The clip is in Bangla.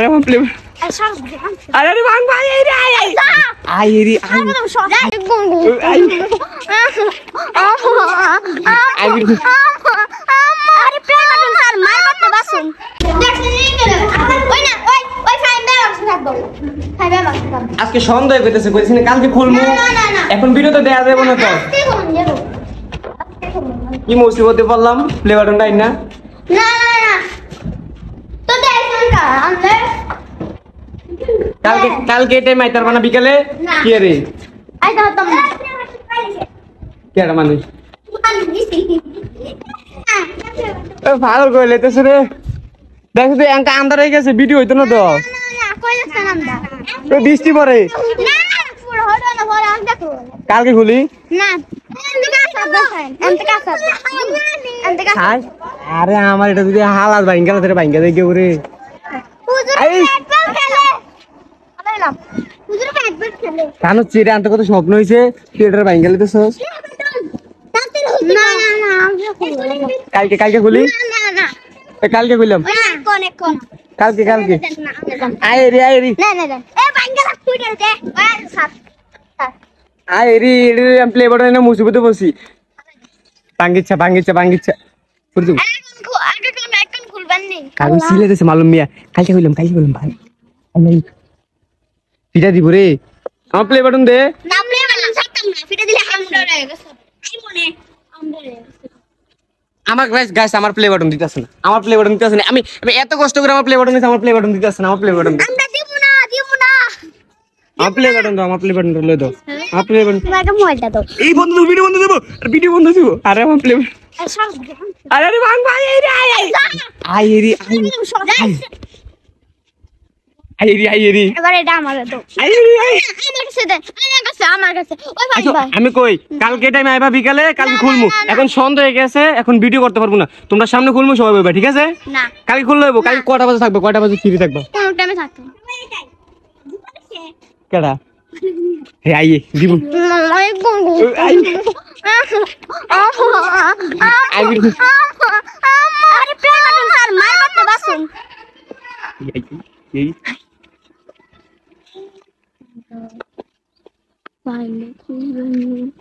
अरे हम प्ले अरे भांग भाई आई रे আজকে সন্দেহ কইতেছে কইছিস না কালকে খুলমু এখন ভিডিও তো দেয়া যাবে না তো কি মুসিবতে পড়লাম প্লে বাটনটা আইনা না না না তো দেখুন কা আনলে কালকে টাইম আইতার বানা বিকালে কি রে আইতা হতাম না কেডা মানুষ এ পাগল কই লইতেছ রে দেখো তো একা আন্ধার হয়ে গেছে ভিডিও হইতো না তো না কই যাচ্ছে না আমরা তো বৃষ্টি পড়ে না পুরো হলো না পরে আন দেখো কালকে খুলি না আরে আমার এটা যদি হালাত ভাঙ্গা ধরে ভাঙ্গা দেয় কেউ রে কানো চিড়ে আনতে কত স্বপ্ন হয়েছে থিয়েটার ভাঙ্গা লিতে কালকে খুলি কালকে খুললাম কালকে আয় রে আমি প্লে বাটন এনে মুসিবতে বসি ভাঙ্গিচ্ছা কালকে সিলে দিছে মালুম মিয়া কালকে খুললাম ভাই ফিটা দিব রে আমার প্লে বাটন দে আমার গাইস আমার প্লে বাটন দিতেছে না আমি এত কষ্ট করে আমার প্লে বাটন দিতেছে আমার প্লে বাটন দিতেছে না আমার প্লে বাটন আমার প্লে বাটন লই দাও আমার প্লে বাটন তোমাকে মোবাইলটা দাও এই বন্ধ দাও ভিডিও বন্ধ দিব আরে আমার প্লে আরে ভাঙ ভাই আই রে এবারে এটা আমারে দাও আমার কাছে ওই ভাই আমি কই কালকে টাইমে আইবা বিকালে কালকে খুলমু এখন সন্ধ্যা হয়ে গেছে এখন ভিডিও করতে পারবো না তোমরা সামনে খুলমু সবাই বলবা ঠিক আছে না কালকে খুললে হইবো কালকে কয়টা বাজে থাকবে ফ্রি থাকবা কোন টাইমে থাকতো কেডা হে আইয়ে দিব Fine.